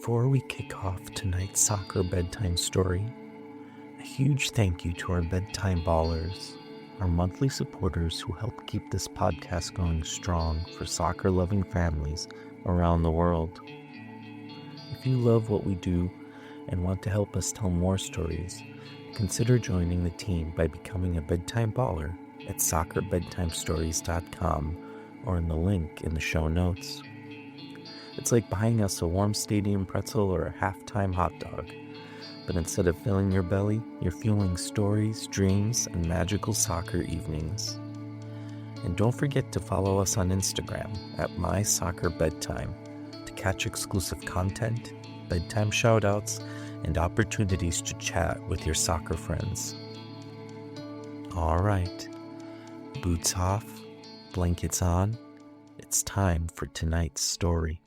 Before we kick off tonight's Soccer Bedtime Story, a huge thank you to our bedtime ballers, our monthly supporters who help keep this podcast going strong for soccer-loving families around the world. If you love what we do and want to help us tell more stories, consider joining the team by becoming a bedtime baller at soccerbedtimestories.com or in the link in the show notes. It's like buying us a warm stadium pretzel or a halftime hot dog. But instead of filling your belly, you're fueling stories, dreams, and magical soccer evenings. And don't forget to follow us on Instagram at MySoccerBedtime to catch exclusive content, bedtime shoutouts, and opportunities to chat with your soccer friends. All right, boots off, blankets on. It's time for tonight's story.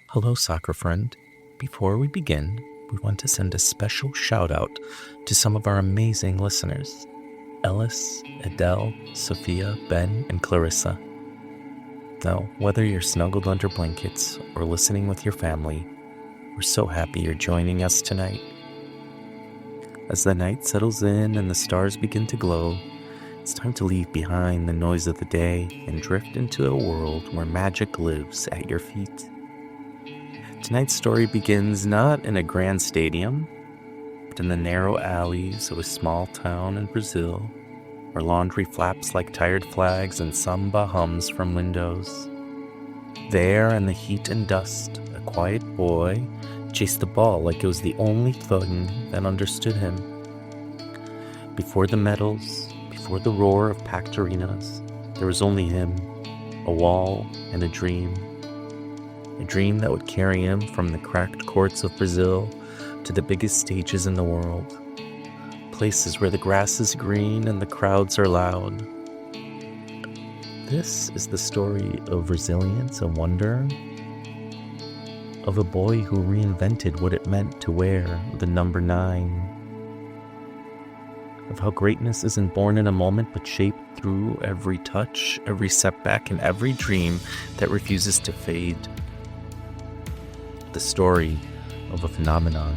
Hello, soccer friend. Before we begin, we want to send a special shout out to some of our amazing listeners: Ellis, Adele, Sophia, Ben, and Clarissa. Now, whether you're snuggled under blankets or listening with your family, we're so happy you're joining us tonight. As the night settles in and the stars begin to glow, it's time to leave behind the noise of the day and drift into a world where magic lives at your feet. Tonight's story begins not in a grand stadium, but in the narrow alleys of a small town in Brazil, where laundry flaps like tired flags and samba hums from windows. There, in the heat and dust, a quiet boy chased the ball like it was the only thing that understood him. Before the medals, before the roar of packed arenas, there was only him, a wall, and a dream. A dream that would carry him from the cracked courts of Brazil to the biggest stages in the world. Places where the grass is green and the crowds are loud. This is the story of resilience and wonder, of a boy who reinvented what it meant to wear the number 9. Of how greatness isn't born in a moment but shaped through every touch, every setback, and every dream that refuses to fade. The story of a phenomenon.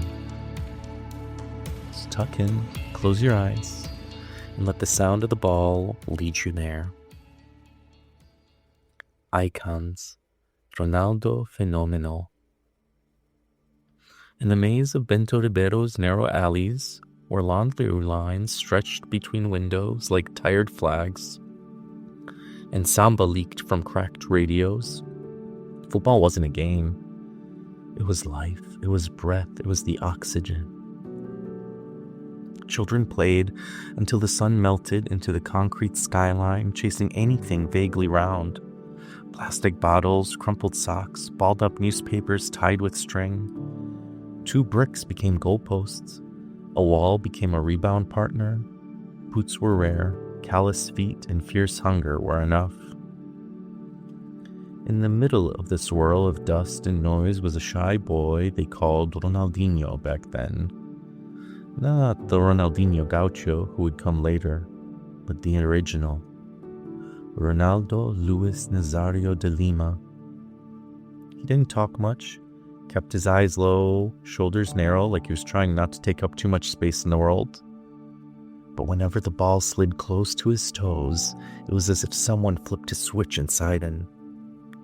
So tuck in, close your eyes, and let the sound of the ball lead you there. Icons. Ronaldo Fenomeno. In the maze of Bento Ribeiro's narrow alleys, where laundry lines stretched between windows like tired flags, and samba leaked from cracked radios, football wasn't a game. It was life, it was breath, it was the oxygen. Children played until the sun melted into the concrete skyline, chasing anything vaguely round. Plastic bottles, crumpled socks, balled up newspapers tied with string. 2 bricks became goalposts. A wall became a rebound partner. Boots were rare. Callous feet and fierce hunger were enough. In the middle of this swirl of dust and noise was a shy boy they called Ronaldinho back then. Not the Ronaldinho Gaucho who would come later, but the original. Ronaldo Luís Nazário de Lima. He didn't talk much, kept his eyes low, shoulders narrow like he was trying not to take up too much space in the world. But whenever the ball slid close to his toes, it was as if someone flipped a switch inside him.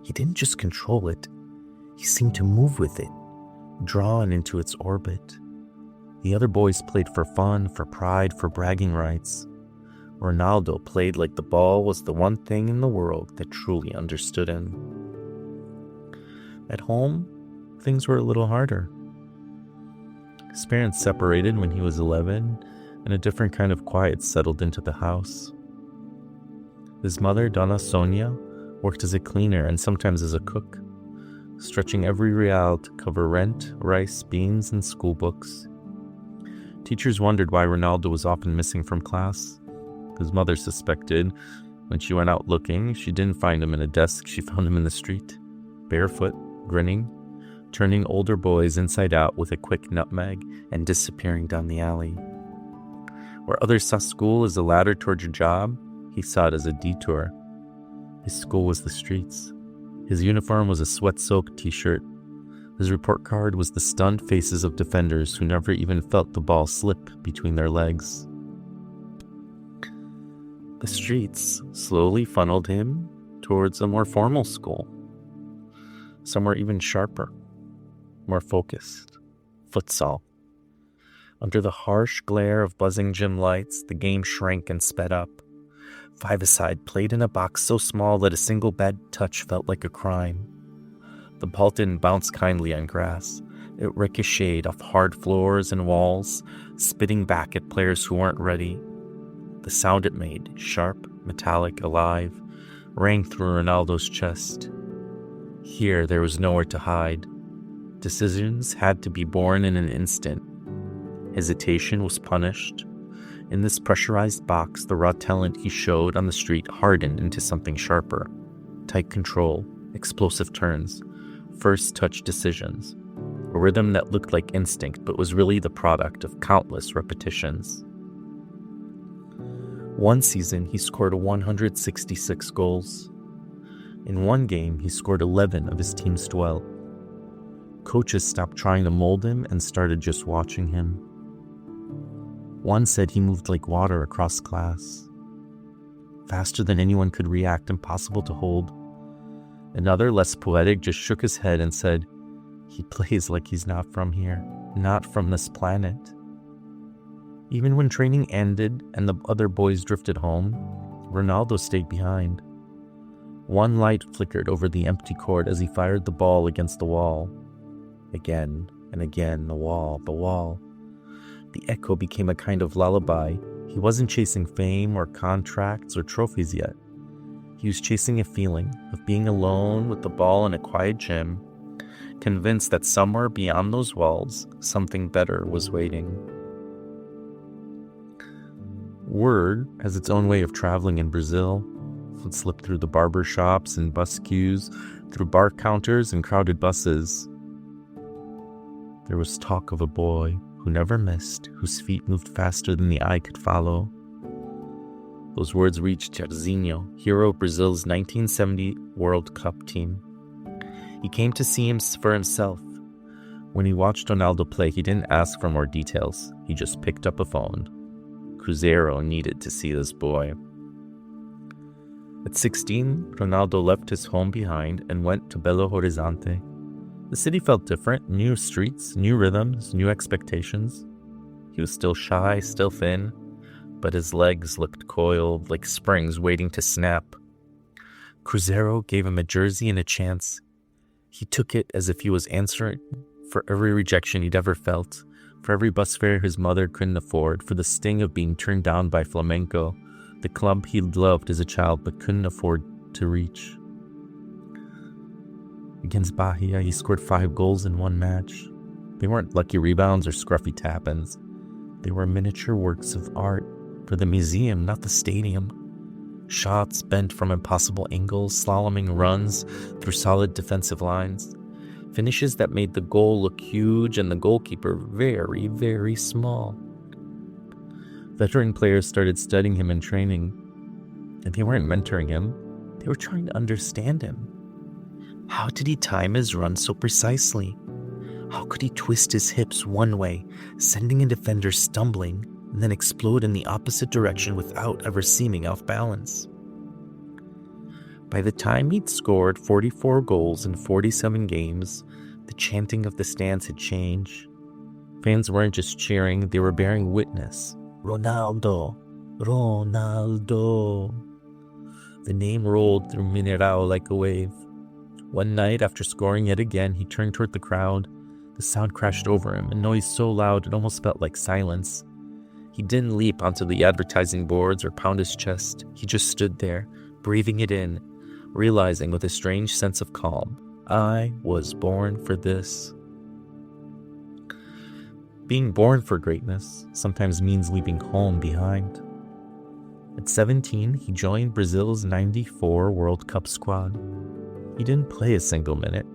He didn't just control it, he seemed to move with it, drawn into its orbit. The other boys played for fun, for pride, for bragging rights. Ronaldo played like the ball was the one thing in the world that truly understood him. At home, things were a little harder. His parents separated when he was 11, and a different kind of quiet settled into the house. His mother, Donna Sonia, worked as a cleaner and sometimes as a cook, stretching every real to cover rent, rice, beans, and school books. Teachers wondered why Ronaldo was often missing from class. His mother suspected when she went out looking, she didn't find him in a desk, she found him in the street, barefoot, grinning, turning older boys inside out with a quick nutmeg and disappearing down the alley. Where others saw school as a ladder towards a job, he saw it as a detour. His school was the streets. His uniform was a sweat-soaked t-shirt. His report card was the stunned faces of defenders who never even felt the ball slip between their legs. The streets slowly funneled him towards a more formal school, somewhere even sharper, more focused, futsal. Under the harsh glare of buzzing gym lights, the game shrank and sped up. Five-a-side played in a box so small that a single bad touch felt like a crime. The ball didn't bounce kindly on grass. It ricocheted off hard floors and walls, spitting back at players who weren't ready. The sound it made, sharp, metallic, alive, rang through Ronaldo's chest. Here there was nowhere to hide. Decisions had to be born in an instant. Hesitation was punished. In this pressurized box, the raw talent he showed on the street hardened into something sharper. Tight control, explosive turns, first touch decisions. A rhythm that looked like instinct but was really the product of countless repetitions. One season, he scored 166 goals. In one game, he scored 11 of his team's 12. Coaches stopped trying to mold him and started just watching him. One said he moved like water across class, faster than anyone could react, impossible to hold. Another, less poetic, just shook his head and said, "He plays like he's not from here, not from this planet." Even when training ended and the other boys drifted home, Ronaldo stayed behind. One light flickered over the empty court as he fired the ball against the wall. Again and again, the wall, the wall. The echo became a kind of lullaby. He wasn't chasing fame or contracts or trophies yet. He was chasing a feeling of being alone with the ball in a quiet gym, convinced that somewhere beyond those walls, something better was waiting. Word has its own way of traveling in Brazil. It slipped through the barber shops and bus queues, through bar counters and crowded buses. There was talk of a boy who never missed, whose feet moved faster than the eye could follow. Those words reached Jairzinho, hero of Brazil's 1970 World Cup team. He came to see him for himself. When he watched Ronaldo play, he didn't ask for more details. He just picked up a phone. Cruzeiro needed to see this boy. At 16, Ronaldo left his home behind and went to Belo Horizonte. The city felt different, new streets, new rhythms, new expectations. He was still shy, still thin, but his legs looked coiled like springs waiting to snap. Cruzeiro gave him a jersey and a chance. He took it as if he was answering for every rejection he'd ever felt, for every bus fare his mother couldn't afford, for the sting of being turned down by Flamengo, the club he loved as a child but couldn't afford to reach. Against Bahia, he scored 5 goals in one match. They weren't lucky rebounds or scruffy tap-ins. They were miniature works of art for the museum, not the stadium. Shots bent from impossible angles, slaloming runs through solid defensive lines. Finishes that made the goal look huge and the goalkeeper very, very small. Veteran players started studying him in training, and they weren't mentoring him. They were trying to understand him. How did he time his run so precisely? How could he twist his hips one way, sending a defender stumbling, and then explode in the opposite direction without ever seeming off balance? By the time he'd scored 44 goals in 47 games, the chanting of the stands had changed. Fans weren't just cheering, they were bearing witness. Ronaldo! Ronaldo! The name rolled through Mineirão like a wave. One night, after scoring yet again, he turned toward the crowd. The sound crashed over him, a noise so loud it almost felt like silence. He didn't leap onto the advertising boards or pound his chest. He just stood there, breathing it in, realizing with a strange sense of calm, I was born for this. Being born for greatness sometimes means leaving home behind. At 17, he joined Brazil's '94 World Cup squad. He didn't play a single minute.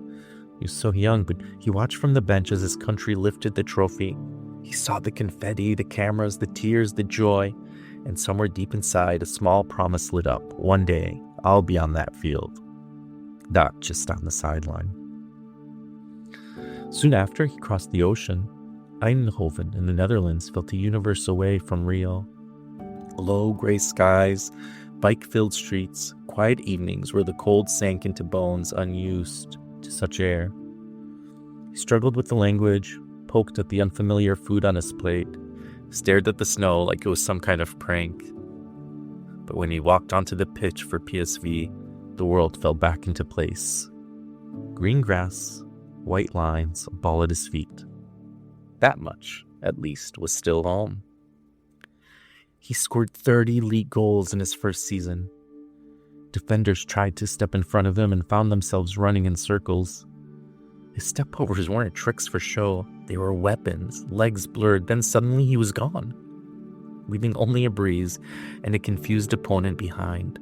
He was so young, but he watched from the bench as his country lifted the trophy. He He saw the confetti, the cameras, the tears, the joy, and somewhere deep inside, a small promise lit up. One day, I'll be on that field, not just on the sideline. Soon after, he crossed the ocean. Eindhoven in the Netherlands felt a universe away from Rio. Low gray skies, bike-filled streets, quiet evenings where the cold sank into bones unused to such air. He struggled with the language, poked at the unfamiliar food on his plate, stared at the snow like it was some kind of prank. But when he walked onto the pitch for PSV, the world fell back into place. Green grass, white lines, a ball at his feet. That much, at least, was still home. He scored 30 league goals in his first season. Defenders tried to step in front of him and found themselves running in circles. His step-overs weren't tricks for show. They were weapons, legs blurred, then suddenly he was gone, leaving only a breeze and a confused opponent behind.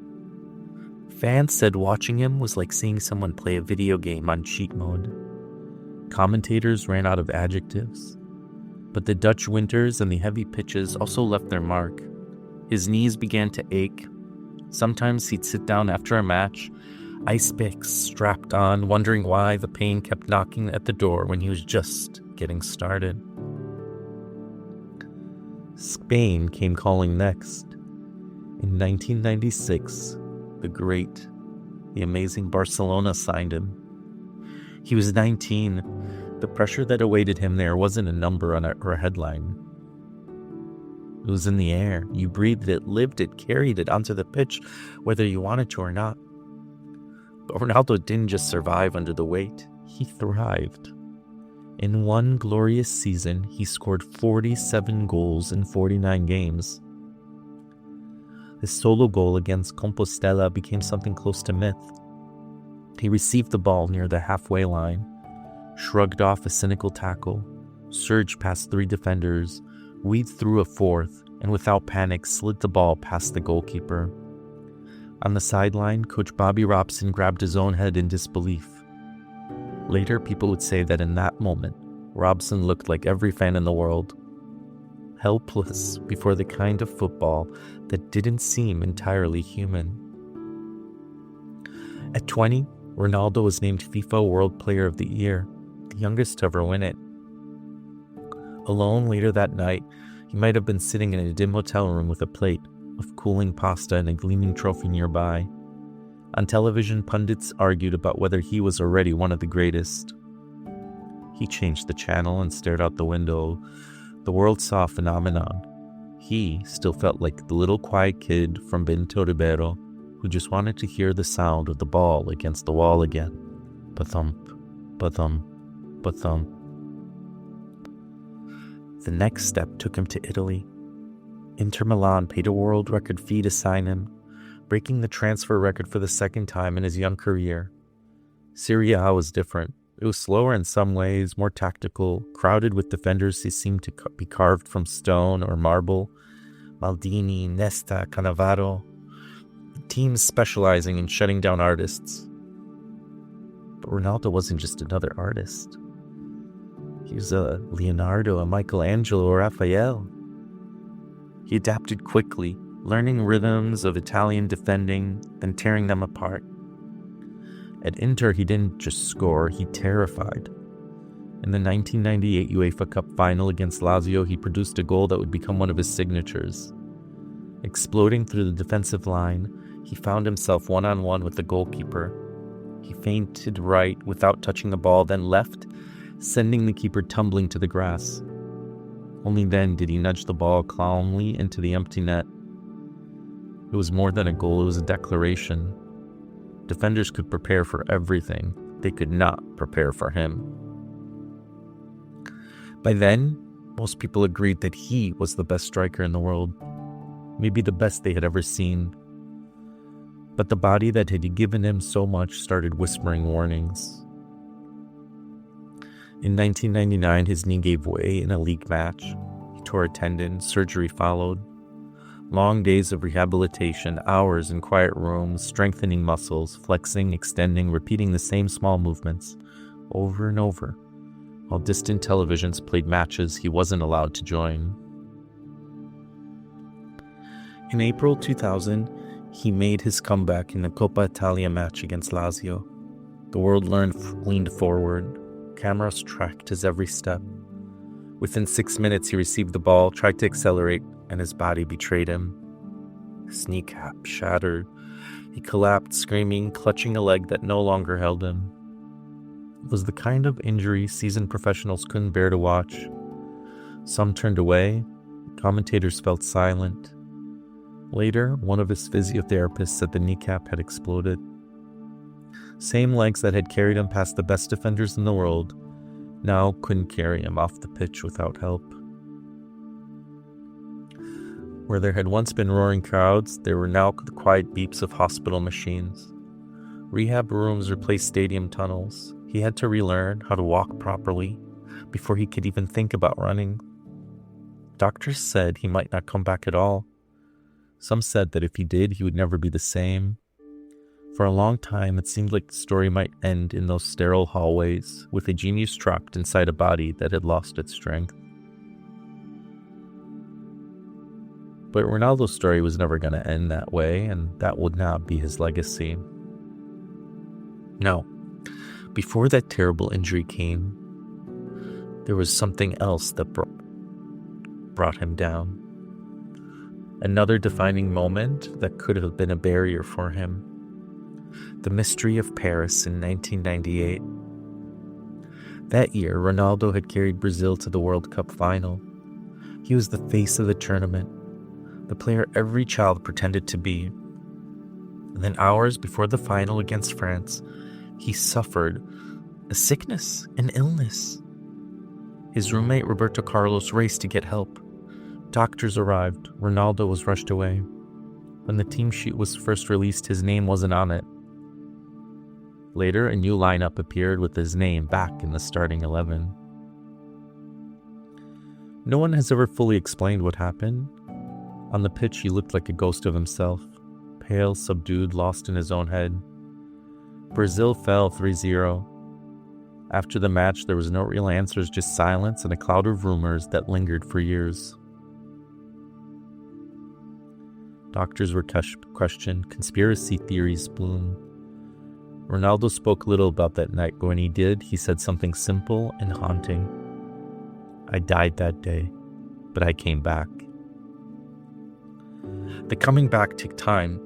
Fans said watching him was like seeing someone play a video game on cheat mode. Commentators ran out of adjectives, but the Dutch winters and the heavy pitches also left their mark. His knees began to ache. Sometimes he'd sit down after a match, ice picks strapped on, wondering why the pain kept knocking at the door when he was just getting started. Spain came calling next. In 1996, the amazing Barcelona signed him. He was 19. The pressure that awaited him there wasn't a number or a headline. It was in the air. You breathed it, lived it, carried it onto the pitch, whether you wanted to or not. But Ronaldo didn't just survive under the weight. He thrived. In one glorious season, he scored 47 goals in 49 games. His solo goal against Compostela became something close to myth. He received the ball near the halfway line, shrugged off a cynical tackle, surged past 3 defenders, weaved through a 4th, and without panic slid the ball past the goalkeeper. On the sideline, Coach Bobby Robson grabbed his own head in disbelief. Later, people would say that in that moment, Robson looked like every fan in the world, helpless before the kind of football that didn't seem entirely human. At 20, Ronaldo was named FIFA World Player of the Year, the youngest to ever win it. Alone later that night, he might have been sitting in a dim hotel room with a plate of cooling pasta and a gleaming trophy nearby. On television, pundits argued about whether he was already one of the greatest. He changed the channel and stared out the window. The world saw a phenomenon. He still felt like the little quiet kid from Bento Ribeiro who just wanted to hear the sound of the ball against the wall again. Ba-thump, ba-thump, ba-thump. The next step took him to Italy. Inter Milan paid a world record fee to sign him, breaking the transfer record for the second time in his young career. Serie A was different. It was slower in some ways, more tactical, crowded with defenders who seemed to be carved from stone or marble. Maldini, Nesta, Cannavaro. Teams specializing in shutting down artists. But Ronaldo wasn't just another artist. He was a Leonardo, a Michelangelo, or Raphael. He adapted quickly, learning rhythms of Italian defending, then tearing them apart. At Inter, he didn't just score, he terrified. In the 1998 UEFA Cup final against Lazio, he produced a goal that would become one of his signatures. Exploding through the defensive line, he found himself one-on-one with the goalkeeper. He feinted right without touching the ball, then left, sending the keeper tumbling to the grass. Only then did he nudge the ball calmly into the empty net. It was more than a goal, it was a declaration. Defenders could prepare for everything. They could not prepare for him. By then, most people agreed that he was the best striker in the world, maybe the best they had ever seen. But the body that had given him so much started whispering warnings. In 1999, his knee gave way in a league match. He tore a tendon, surgery followed. Long days of rehabilitation, hours in quiet rooms, strengthening muscles, flexing, extending, repeating the same small movements over and over while distant televisions played matches he wasn't allowed to join. In April 2000, he made his comeback in the Coppa Italia match against Lazio. The world leaned forward. Cameras tracked his every step. Within 6 minutes, he received the ball, tried to accelerate, and his body betrayed him. His kneecap shattered. He collapsed, screaming, clutching a leg that no longer held him. It was the kind of injury seasoned professionals couldn't bear to watch. Some turned away. Commentators felt silent. Later, one of his physiotherapists said the kneecap had exploded. Same legs that had carried him past the best defenders in the world now couldn't carry him off the pitch without help. Where there had once been roaring crowds, there were now the quiet beeps of hospital machines. Rehab rooms replaced stadium tunnels. He had to relearn how to walk properly before he could even think about running. Doctors said he might not come back at all. Some said that if he did, he would never be the same. For a long time, it seemed like the story might end in those sterile hallways, with a genius trapped inside a body that had lost its strength. But Ronaldo's story was never going to end that way, and that would not be his legacy. No. Before that terrible injury came, there was something else that brought him down. Another defining moment that could have been a barrier for him. The mystery of Paris in 1998. That year, Ronaldo had carried Brazil to the World Cup final. He was the face of the tournament, the player every child pretended to be. And then hours before the final against France, he suffered a sickness, an illness. His roommate Roberto Carlos raced to get help. Doctors arrived. Ronaldo was rushed away. When the team sheet was first released, his name wasn't on it. Later, a new lineup appeared with his name back in the starting 11. No one has ever fully explained what happened. On the pitch, he looked like a ghost of himself, pale, subdued, lost in his own head. Brazil fell 3-0. After the match, there was no real answers, just silence and a cloud of rumors that lingered for years. Doctors were questioned, conspiracy theories bloomed. Ronaldo spoke little about that night, but when he did, he said something simple and haunting. I died that day, but I came back. The coming back took time.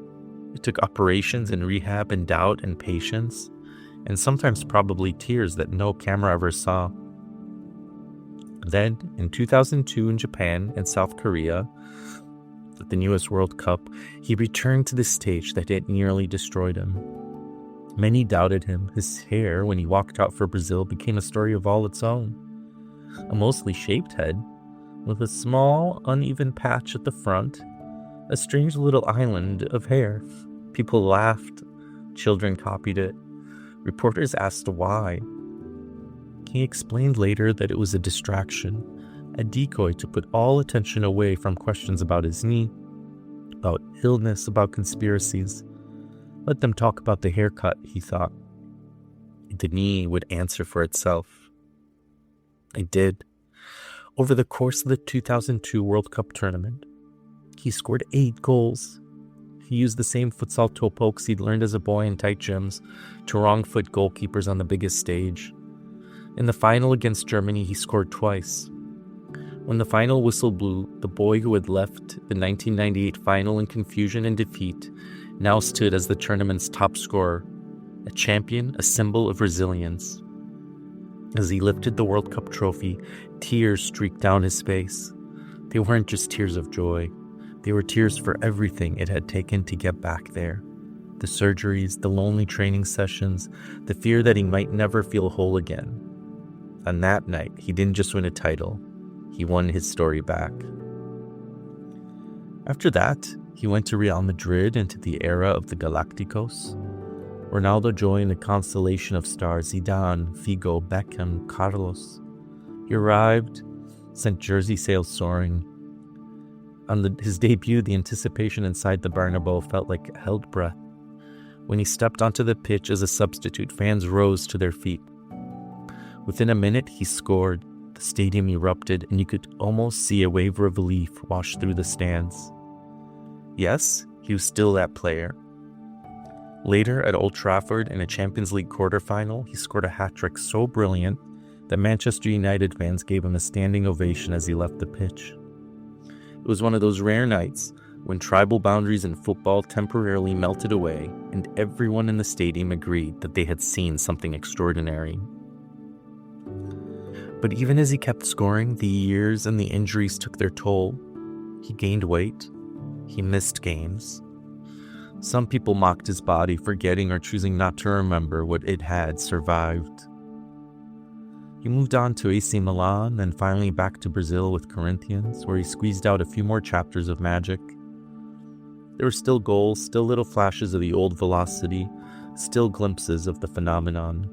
It took operations and rehab and doubt and patience, and sometimes probably tears that no camera ever saw. Then, in 2002 in Japan and South Korea, at the newest World Cup, he returned to the stage that had nearly destroyed him. Many doubted him. His hair, when he walked out for Brazil, became a story of all its own. A mostly shaved head, with a small, uneven patch at the front, a strange little island of hair. People laughed. Children copied it. Reporters asked why. He explained later that it was a distraction, a decoy to put all attention away from questions about his knee, about illness, about conspiracies. Let them talk about the haircut, he thought. The knee would answer for itself. It did. Over the course of the 2002 World Cup tournament, he scored 8 goals. He used the same futsal toe pokes he'd learned as a boy in tight gyms to wrong-foot goalkeepers on the biggest stage. In the final against Germany, he scored twice. When the final whistle blew, the boy who had left the 1998 final in confusion and defeat now stood as the tournament's top scorer, a champion, a symbol of resilience. As he lifted the World Cup trophy, tears streaked down his face. They weren't just tears of joy. They were tears for everything it had taken to get back there. The surgeries, the lonely training sessions, the fear that he might never feel whole again. On that night, he didn't just win a title. He won his story back. After that, he went to Real Madrid into the era of the Galacticos. Ronaldo joined a constellation of stars: Zidane, Figo, Beckham, Carlos. He arrived, sent jersey sales soaring. On his debut, the anticipation inside the Bernabeu felt like a held breath. When he stepped onto the pitch as a substitute, fans rose to their feet. Within a minute, he scored. The stadium erupted, and you could almost see a wave of relief wash through the stands. Yes, he was still that player. Later, at Old Trafford in a Champions League quarterfinal, he scored a hat-trick so brilliant that Manchester United fans gave him a standing ovation as he left the pitch. It was one of those rare nights when tribal boundaries in football temporarily melted away and everyone in the stadium agreed that they had seen something extraordinary. But even as he kept scoring, the years and the injuries took their toll. He gained weight. He missed games. Some people mocked his body, forgetting or choosing not to remember what it had survived. He moved on to AC Milan, then finally back to Brazil with Corinthians, where he squeezed out a few more chapters of magic. There were still goals, still little flashes of the old velocity, still glimpses of the phenomenon.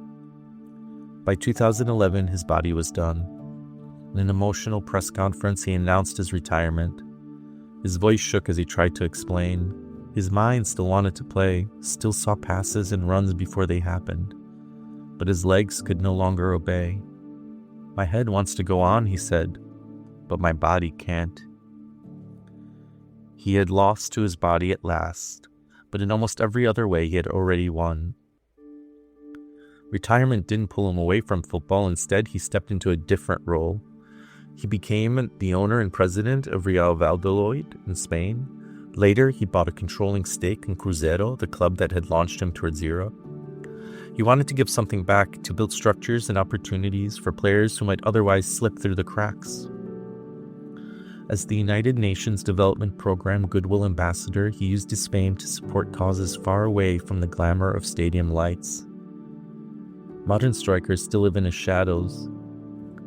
By 2011, his body was done. In an emotional press conference, he announced his retirement. His voice shook as he tried to explain. His mind still wanted to play, still saw passes and runs before they happened. But his legs could no longer obey. "My head wants to go on," he said, "but my body can't." He had lost to his body at last, but in almost every other way he had already won. Retirement didn't pull him away from football. Instead, he stepped into a different role. He became the owner and president of Real Valladolid in Spain. Later, he bought a controlling stake in Cruzeiro, the club that had launched him towards Europe. He wanted to give something back, to build structures and opportunities for players who might otherwise slip through the cracks. As the United Nations Development Program Goodwill Ambassador, he used his fame to support causes far away from the glamour of stadium lights. Modern strikers still live in his shadows.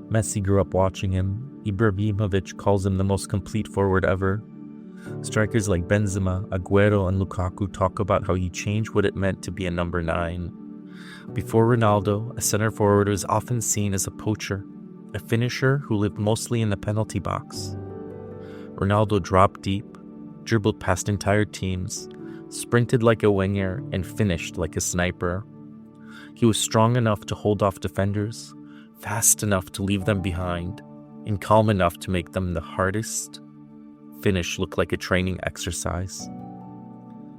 Messi grew up watching him. Ibrahimovic calls him the most complete forward ever. Strikers like Benzema, Aguero, and Lukaku talk about how he changed what it meant to be a number 9. Before Ronaldo, a center forward was often seen as a poacher, a finisher who lived mostly in the penalty box. Ronaldo dropped deep, dribbled past entire teams, sprinted like a winger, and finished like a sniper. He was strong enough to hold off defenders, fast enough to leave them behind, and calm enough to make them the hardest finish look like a training exercise.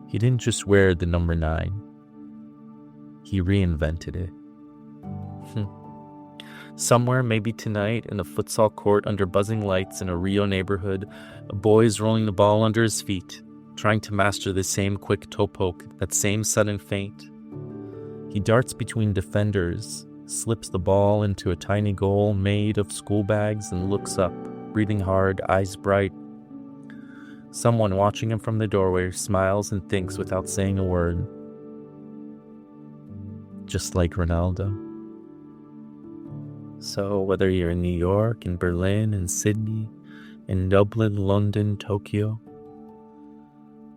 He didn't just wear the number 9. He reinvented it. Somewhere, maybe tonight, in a futsal court under buzzing lights in a Rio neighborhood, a boy is rolling the ball under his feet, trying to master the same quick toe poke, that same sudden feint. He darts between defenders, slips the ball into a tiny goal made of school bags, and looks up, breathing hard, eyes bright. Someone watching him from the doorway smiles and thinks without saying a word. Just like Ronaldo. So whether you're in New York, in Berlin, in Sydney, in Dublin, London, Tokyo,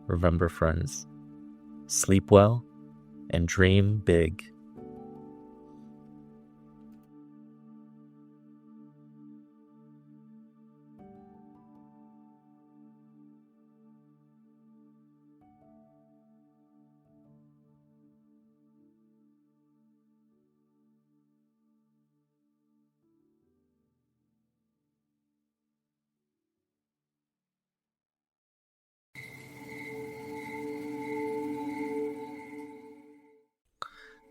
remember, friends, sleep well and dream big.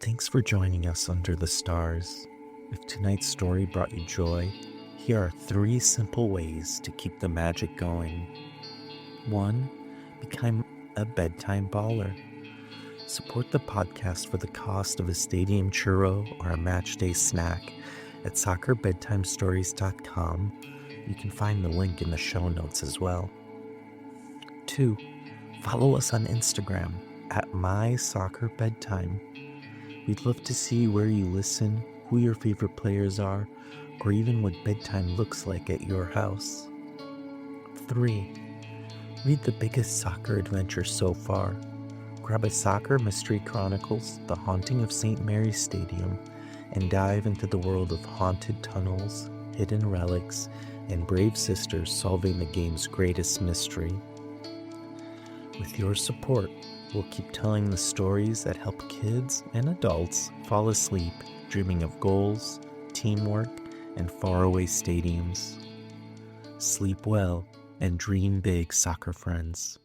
Thanks for joining us under the stars. If tonight's story brought you joy, here are 3 simple ways to keep the magic going. 1. Become a bedtime baller. Support the podcast for the cost of a stadium churro or a match day snack at soccerbedtimestories.com. You can find the link in the show notes as well. 2. Follow us on Instagram at MySoccerBedtime. We'd love to see where you listen, who your favorite players are, or even what bedtime looks like at your house. 3. Read the biggest soccer adventure so far. Grab a Soccer Mystery Chronicles, The Haunting of St. Mary's Stadium, and dive into the world of haunted tunnels, hidden relics, and brave sisters solving the game's greatest mystery. With your support, we'll keep telling the stories that help kids and adults fall asleep dreaming of goals, teamwork and faraway stadiums. Sleep well and dream big, soccer friends.